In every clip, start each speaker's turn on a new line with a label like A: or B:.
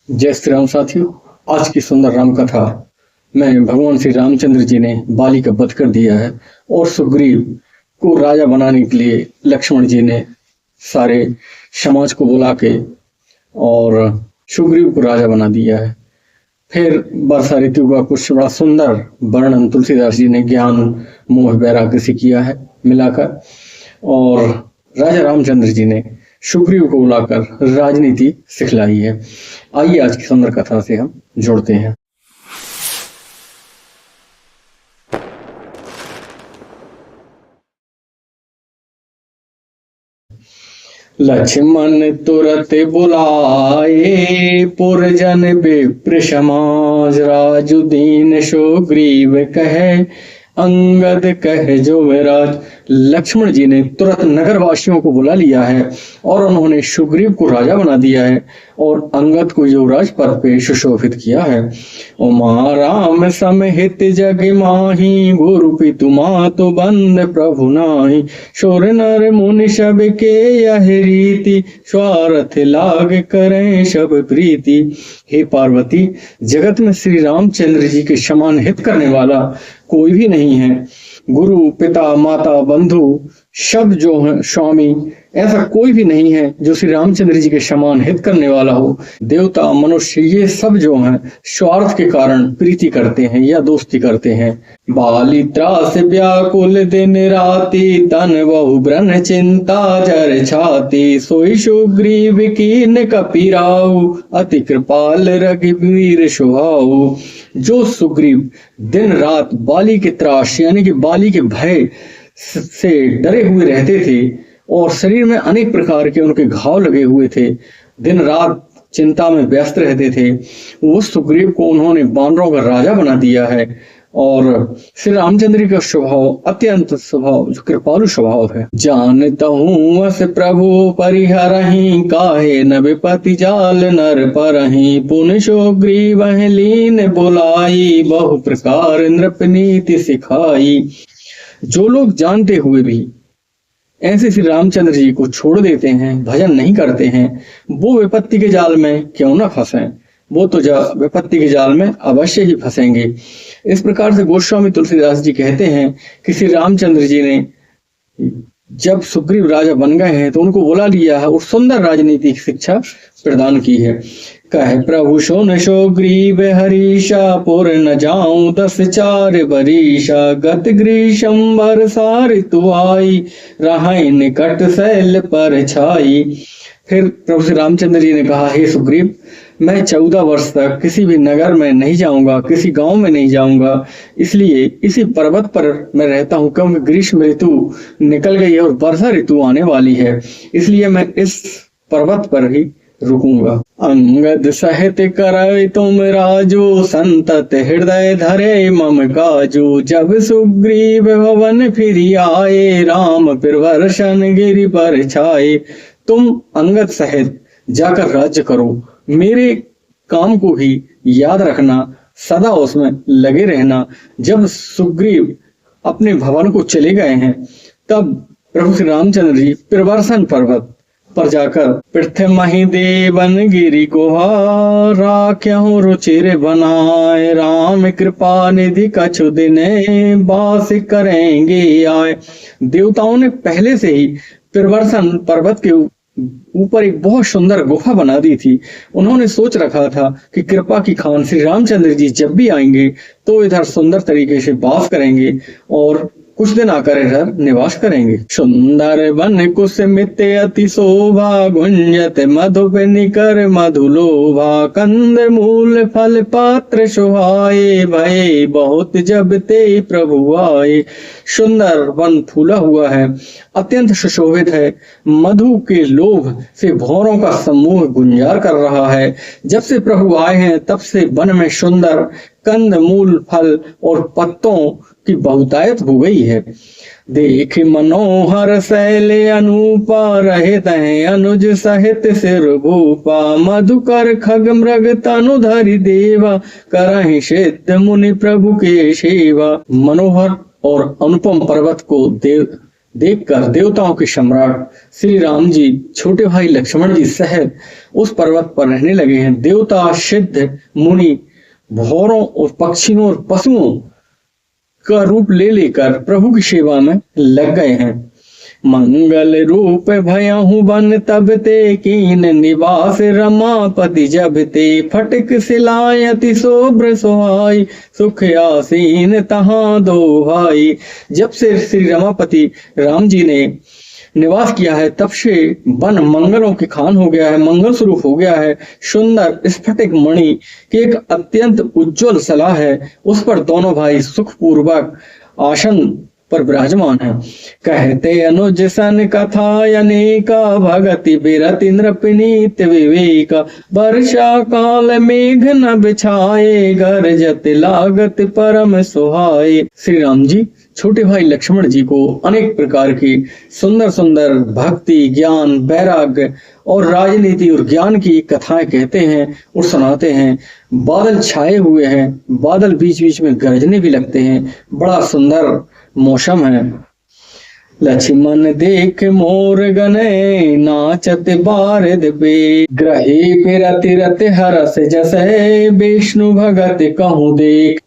A: जय श्री राम साथियों। आज की सुंदर राम कथा में भगवान श्री रामचंद्र जी ने बाली का वध कर दिया है और सुग्रीव को राजा बनाने के लिए लक्ष्मण जी ने सारे समाज को बुला के और सुग्रीव को राजा बना दिया है। फिर वर्षा ऋतु का कुछ बड़ा सुंदर वर्णन तुलसीदास जी ने ज्ञान मोह वैराग्य से किया है मिलाकर, और राजा रामचंद्र जी ने सुग्रीव को बुलाकर राजनीति सिखलाई है। आइए आज की सुंदर कथा से हम जुड़ते हैं। लक्ष्मण तुरत बुलाए पुरजन विप्र समाज, राजु दीन सुग्रीव कहे अंगद कहे जो विराज। लक्ष्मण जी ने तुरंत नगर वासियों को बुला लिया है और उन्होंने सुग्रीव को राजा बना दिया है और अंगद को युवराज पद पे सुशोभित किया है। उमा राम समहित जग माही, गुरु पितु मातु बंद प्रभु नाही। शोर नर मुनि सब के यह रीति, स्वार्थ लाग करें सब प्रीति। हे पार्वती, जगत में श्री रामचंद्र जी के समान हित करने वाला कोई भी नहीं है। गुरु पिता माता बंधु सब जो है स्वामी, ऐसा कोई भी नहीं है जो श्री रामचंद्र जी के समान हित करने वाला हो। देवता मनुष्य ये सब जो हैं स्वार्थ के कारण प्रीति करते हैं या दोस्ती करते हैं। बाली त्रास व्याकुल दिन राति, तन बहु ब्रन चिंता जर छाती। सोई सुग्रीव कीन कपीराऊ, अति कृपाल रघुवीर सुहाऊ। जो सुग्रीव दिन रात बाली के त्रास यानी कि बाली के भय से डरे हुए रहते थे और शरीर में अनेक प्रकार के उनके घाव लगे हुए थे, दिन रात चिंता में व्यस्त रहते थे, वो सुग्रीव को उन्होंने बानरों का राजा बना दिया है। और श्री रामचंद्र का स्वभाव अत्यंत स्वभाव जो कृपालु स्वभाव है। जानता हूँ वस प्रभु परिहरहि, काहे न विपति जाल नर परहि। पुन सुग्रीव लीन बुलाई, बहु प्रकार नृपनीति सिखाई। जो लोग जानते हुए भी ऐसे श्री रामचंद्र जी को छोड़ देते हैं, भजन नहीं करते हैं, वो विपत्ति के जाल में क्यों ना फंसे, वो तो विपत्ति के जाल में अवश्य ही फंसेंगे। इस प्रकार से गोस्वामी तुलसीदास जी कहते हैं कि श्री रामचंद्र जी ने जब सुग्रीव राजा बन गए हैं तो उनको बुला लिया है और सुंदर राजनीतिक शिक्षा प्रदान की है। कहे प्रभु सुन सुग्रीव हरीशा, पुर न जाऊं 10 4 बरीशा। गत ग्रीष्म बरसा ऋतु आई, रहाई निकट शैल पर छाई। फिर प्रभु श्री रामचंद्र जी ने कहा, हे सुग्रीव, मैं 14 वर्ष तक किसी भी नगर में नहीं जाऊंगा, किसी गांव में नहीं जाऊंगा, इसलिए इसी पर्वत पर मैं रहता हूं, क्योंकि ग्रीष्म ऋतु निकल गई है और वर्षा ऋतु आने वाली है, इसलिए मैं इस पर्वत पर ही रुकूंगा। अंगद सहित करय तुम राजो, संतत हृदय धरे मम काजो। जब सुग्रीव भवन फिर आए, राम प्रवर्षन गिरि पर छाए। तुम अंगद सहित जाकर राज्य करो, मेरे काम को ही याद रखना, सदा उसमें लगे रहना। जब सुग्रीव अपने भवन को चले गए हैं तब प्रभु श्री रामचंद्र जी प्रवर्षन पर्वत पर जाकर पृथ्वी मही देवन गिरी गुहा, राख्यहु रुचिर बनाए। राम कृपा निधि कछु दिने, बास करेंगे आए। देवताओं ने पहले से ही प्रवर्षन पर्वत के ऊपर एक बहुत सुंदर गुफा बना दी थी। उन्होंने सोच रखा था कि कृपा की खान श्री रामचंद्र जी जब भी आएंगे तो इधर सुंदर तरीके से वास करेंगे और कुछ दिन आकर इधर निवास करेंगे। सुंदर वन कुसुमित अति शोभा, गुंजत मधुप निकर मधुलोभा। कंद मूल फल पात्र सुहाए, भय बहुत जब ते प्रभु आए। सुंदर वन फूला हुआ है, अत्यंत सुशोभित है, मधु के लोभ से भौरों का समूह गुंजार कर रहा है। जब से प्रभु आए हैं तब से वन में सुंदर कंद मूल फल और पत्तों की बहुतायत हो गई है। देख मनोहर शैल अनूपा, रहित हैं अनुज सहित सिर भूपा। मधुकर खग मृग तनु धरि देवा, करहि सिद्ध मुनि प्रभु के सेवा। मनोहर और अनुपम पर्वत को देखकर देवताओं के सम्राट श्री राम जी छोटे भाई लक्ष्मण जी सहित उस पर्वत पर रहने लगे हैं। देवता, सिद्ध, मुनि, भौरों और पक्षियों और पशुओं का रूप ले लेकर प्रभु की सेवा में लग गए हैं। मंगल रूप भयहु बन तब ते कीन निवास रमापति जब ते फटक सिलायति शोभ्र सोहाई सुख आसीन तहां दो भाई। जब से श्री रमापति राम जी ने निवास किया है तब से वन मंगलों की खान हो गया है, मंगल स्वरूप हो गया है। सुंदर स्फटिक मणि की एक अत्यंत उज्जवल सलाह है, उस पर दोनों भाई सुखपूर्वक आसन पर विराजमान है। कहते अनुज सन कथा अनेका भगति बिरति नृपनीत विवेक वर्षा काल मेघ न बिछाए गरजत लागत परम सुहाए। श्री राम जी छोटे भाई लक्ष्मण जी को अनेक प्रकार की सुंदर सुंदर भक्ति, ज्ञान, वैराग्य और राजनीति और ज्ञान की कथाएं कहते हैं और सुनाते हैं। बादल छाए हुए हैं, बादल बीच बीच में गरजने भी लगते हैं, बड़ा सुंदर मौसम है। लक्ष्मण देख मोर गने नाचत बारद बे ग्रही फिरति रति हरस जसै विष्णु भगत कहूँ देख।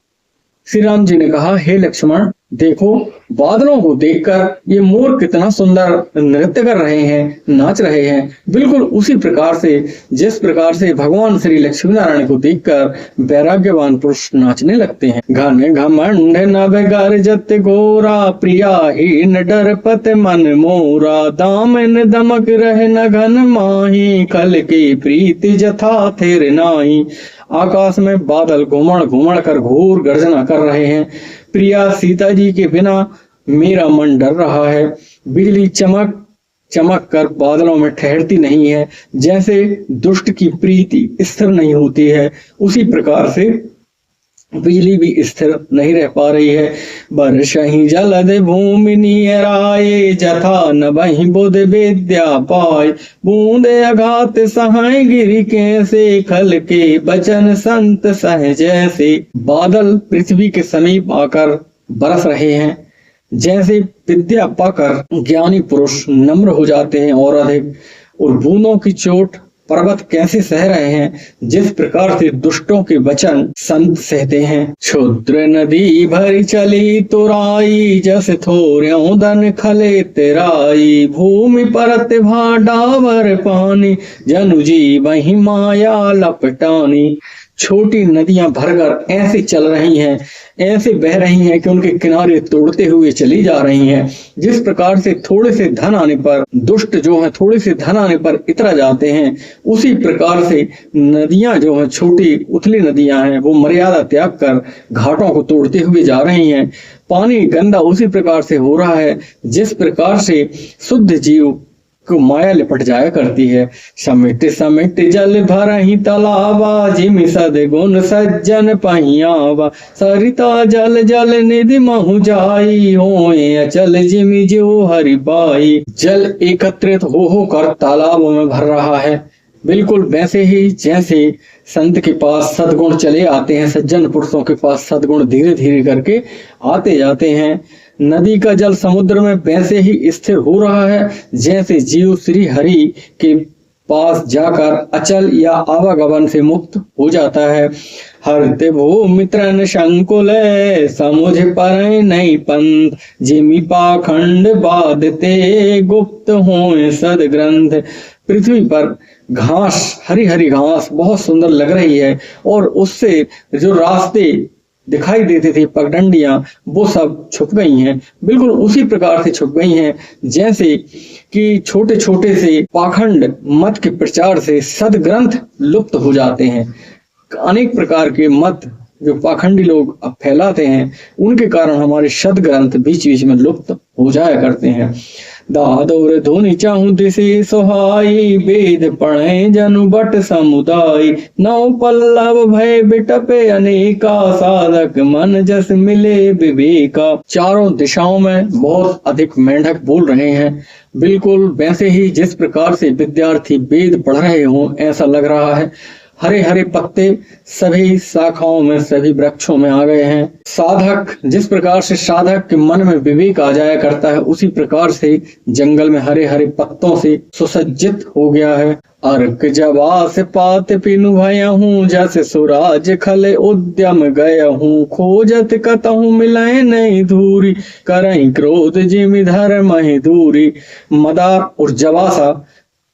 A: श्री राम जी ने कहा, हे लक्ष्मण देखो बादलों को देखकर ये मोर कितना सुंदर नृत्य कर रहे हैं, नाच रहे हैं। बिल्कुल उसी प्रकार से जिस प्रकार से भगवान श्री लक्ष्मी नारायण को देखकर वैराग्यवान पुरुष नाचने लगते हैं। घन घमंड नभ गरजत गोरा प्रिया हीन डरपत मन मोरा दामन दमक रह न घन माही खल के प्रीति जथा थिर नाही। आकाश में बादल घुमड़ घुमड़ कर घोर गर्जना कर रहे हैं। प्रिया सीता जी के बिना मेरा मन डर रहा है। बिजली चमक चमक कर बादलों में ठहरती नहीं है। जैसे दुष्ट की प्रीति स्थिर नहीं होती है, उसी प्रकार से बिजली भी स्थिर नहीं रह पा रही है। बरसहि जलद भूमि नियराए जथा नभहि बुध विद्या पाय बूंदे अघात सहाय गिरि कैसे खल के बचन संत सह जैसे। बादल पृथ्वी के समीप आकर बरस रहे हैं। जैसे विद्या पाकर ज्ञानी पुरुष नम्र हो जाते हैं और अधिक, और बूंदों की चोट पर्वत कैसे सह रहे हैं, जिस प्रकार से दुष्टों के वचन संत सहते हैं। क्षुद्र नदी भरी चली तुराई जस थोर्यों धन खले तेराई भूमि परत भा डावर पानी जनु जी वही माया लपटानी। छोटी नदियां भरकर ऐसे चल रही हैं, ऐसे बह रही हैं कि उनके किनारे तोड़ते हुए चली जा रही हैं। जिस प्रकार से थोड़े से धन आने पर दुष्ट जो है थोड़े से धन आने पर इतरा जाते हैं, उसी प्रकार से नदियां जो है छोटी उथली नदियां हैं वो मर्यादा त्याग कर घाटों को तोड़ते हुए जा रही हैं। पानी गंदा उसी प्रकार से हो रहा है जिस प्रकार से शुद्ध जीव को माया लिपट जाया करती है। समिट समिट जल भरहि तलावा जिमि सद्गुण सज्जन पहियावा सरिता जल जल निधि महु जाई होए अचल जिमि जो हरि पाई। जल एकत्रित हो कर तालाबों में भर रहा है। बिल्कुल वैसे ही जैसे संत के पास सद्गुण चले आते हैं, सज्जन पुरुषों के पास सद्गुण धीरे धीरे करके आते जाते हैं। नदी का जल समुद्र में वैसे ही स्थिर हो रहा है जैसे जीव श्री हरि के पास जाकर अचल या आवागमन से मुक्त हो जाता है। हरते भू मित्रन संकुल समुझ पर नहीं पंथ जिमि पाखंड बाधते गुप्त होए सदग्रंथ। पृथ्वी पर घास, हरी हरी घास बहुत सुंदर लग रही है और उससे जो रास्ते दिखाई देते थे, पगडंडियां, वो सब छुप गई हैं। बिल्कुल उसी प्रकार से छुप गई हैं जैसे कि छोटे छोटे से पाखंड मत के प्रचार से सदग्रंथ लुप्त हो जाते हैं। अनेक प्रकार के मत जो पाखंडी लोग अब फैलाते हैं, उनके कारण हमारे सदग्रंथ बीच बीच में लुप्त हो जाया करते हैं। दादोर धुनि चाहूं दिसे सोहाई वेद पढ़े जनु बट समुदाय नौ पल्लव भय बिटपे अनेका साधक मन जस मिले विवेका। चारों दिशाओं में बहुत अधिक मेंढक बोल रहे हैं। बिल्कुल वैसे ही जिस प्रकार से विद्यार्थी वेद पढ़ रहे हों ऐसा लग रहा है। हरे हरे पत्ते सभी शाखाओं में, सभी वृक्षों में आ गए हैं। साधक, जिस प्रकार से साधक के मन में विवेक आ जाया करता है, उसी प्रकार से जंगल में हरे हरे पत्तों से सुसज्जित हो गया है। अर्क जवास पात पिनु भया हूँ, जैसे सुराज खले उद्यम गया हूँ। खोजत कतहु मिलय नहीं धूरी, करहि क्रोध जिमि धर्म ही दूरी। मदार और जवासा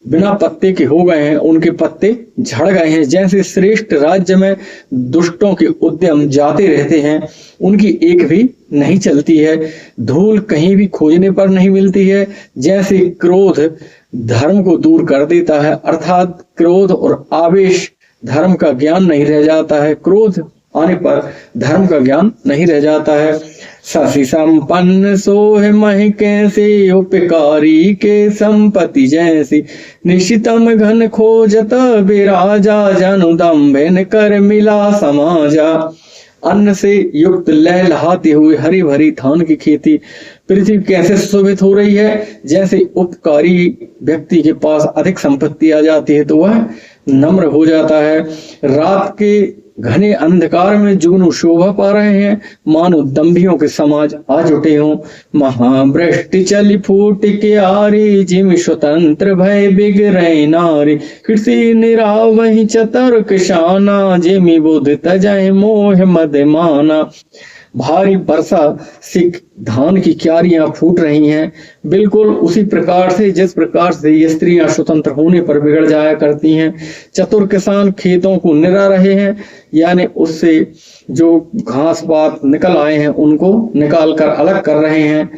A: बिना पत्ते के हो गए हैं, उनके पत्ते झड़ गए हैं। जैसे श्रेष्ठ राज्य में दुष्टों के उद्यम जाते रहते हैं, उनकी एक भी नहीं चलती है, धूल कहीं भी खोजने पर नहीं मिलती है। जैसे क्रोध धर्म को दूर कर देता है, अर्थात क्रोध और आवेश धर्म का ज्ञान नहीं रह जाता है, क्रोध आने पर धर्म का ज्ञान नहीं रह जाता है। शशि संपन्न सोह महि कैसे, उपकारी के संपत्ति जैसी। निशितम घन खोजत बिराजा, जनु दम्भेन कर मिला समाजा। अन्न से युक्त लहलहाते हुए हरी भरी धान की खेती पृथ्वी कैसे सुशोभित हो रही है। जैसे उपकारी व्यक्ति के पास अधिक संपत्ति आ जाती है तो वह नम्र हो जाता है। रात के घने अंधकार में जुगनू शोभा पा रहे हैं, मानो दंभियों के समाज आ जुटे हों। महावृष्टि चली फूट के आरी, जिम स्वतंत्र भय बिगड़े नारी। कृषि निराव वही चतुर किसाना, जिमि बुध तजय मोह मद माना। भारी वर्षा से धान की क्यारियां फूट रही हैं, बिल्कुल उसी प्रकार से जिस प्रकार से ये स्त्रियां स्वतंत्र होने पर बिगड़ जाया करती हैं। चतुर किसान खेतों को निरा रहे हैं, यानी उससे जो घास पात निकल आए हैं उनको निकाल कर अलग कर रहे हैं।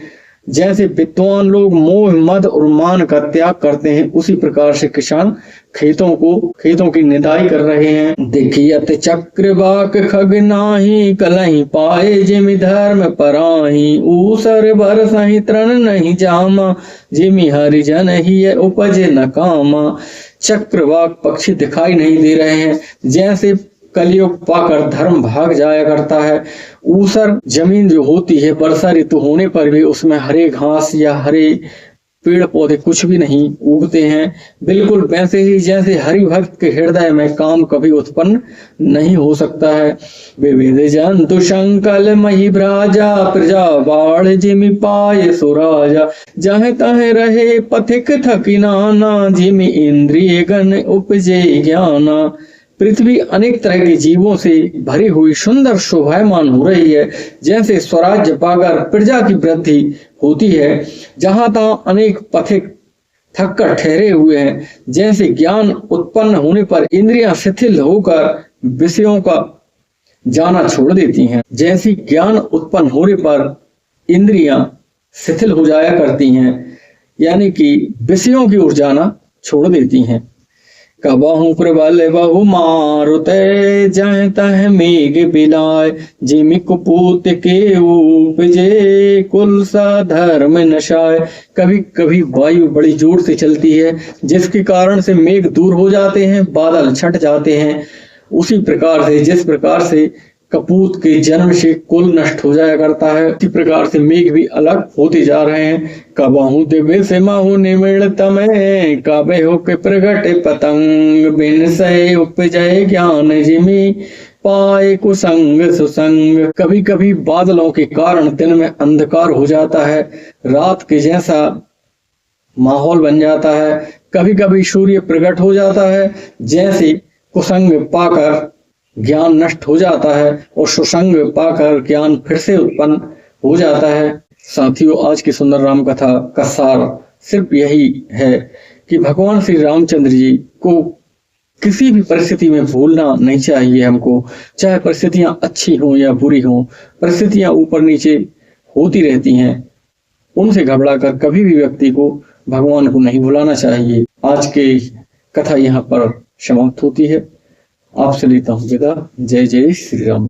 A: जैसे विद्वान लोग मोह मद और मान का त्याग करते हैं, उसी प्रकार से किसान खेतों की निदाई कर रहे हैं। देखियत चक्रवाक खग नाही, कलहि पाए जिमि धर्म पराही। ऊसर बरसहि तृण नहीं जामा, जिमि हरिजन ही उपजे न कामा। चक्रवाक पक्षी दिखाई नहीं दे रहे हैं, जैसे कलयुग पाकर धर्म भाग जाया करता है। ऊसर जमीन जो होती है, वर्षा ऋतु होने पर भी उसमें हरे घास या हरे पेड़ पौधे कुछ भी नहीं उगते हैं। बिल्कुल वैसे ही जैसे हरि भक्त के हृदय में काम कभी उत्पन्न नहीं हो सकता है। विविध जंतु संकल मही भ्राजा, प्रजा बाढ़ जिमि पाए सुराजा। जहाँ तहाँ रहे पथिक थकी नाना, जिमि इंद्रिय गण उपजे ज्ञाना। पृथ्वी अनेक तरह के जीवों से भरी हुई सुंदर शोभायमान हो रही है। जैसे स्वराज्य पाकर प्रजा की वृद्धि होती है, जहां तहां अनेक पथिक थक कर ठहरे हुए हैं। जैसे ज्ञान उत्पन्न होने पर इंद्रियां शिथिल होकर विषयों का जाना छोड़ देती हैं, जैसी ज्ञान उत्पन्न होने पर इंद्रियां शिथिल हो जाया करती हैं, यानी कि विषयों की ओर जाना छोड़ देती हैं। कबहु प्रबल बहु मारुते, जह तह मेघ बिलाय। जिमि कुपूत के उपजे, कुल सा धर्म नशाय। कभी कभी वायु बड़ी जोर से चलती है, जिसके कारण से मेघ दूर हो जाते हैं, बादल छट जाते हैं। उसी प्रकार से जिस प्रकार से कपूत के जन्म से कुल नष्ट हो जाया करता है, उसी प्रकार से मेघ भी अलग होते जा रहे हैं। कबहु दिव्य से माहु निमिड़ तमय, कबे हो के प्रगट पतंग। बिन से उपजय ज्ञान जिमि पाए कुसंग सुसंग। कभी कभी बादलों के कारण दिन में अंधकार हो जाता है, रात के जैसा माहौल बन जाता है। कभी कभी सूर्य प्रकट हो जाता है, जैसे कुसंग पाकर ज्ञान नष्ट हो जाता है और सुसंग पाकर ज्ञान फिर से उत्पन्न हो जाता है। साथियों, आज की सुंदर राम कथा का सार सिर्फ यही है कि भगवान श्री रामचंद्र जी को किसी भी परिस्थिति में भूलना नहीं चाहिए हमको। चाहे परिस्थितियां अच्छी हों या बुरी हों, परिस्थितियां ऊपर नीचे होती रहती हैं, उनसे घबराकर कभी भी व्यक्ति को भगवान को नहीं भुलाना चाहिए। आज की कथा यहाँ पर समाप्त होती है। आपसे लेता हूँ विदा। जय जय श्री राम।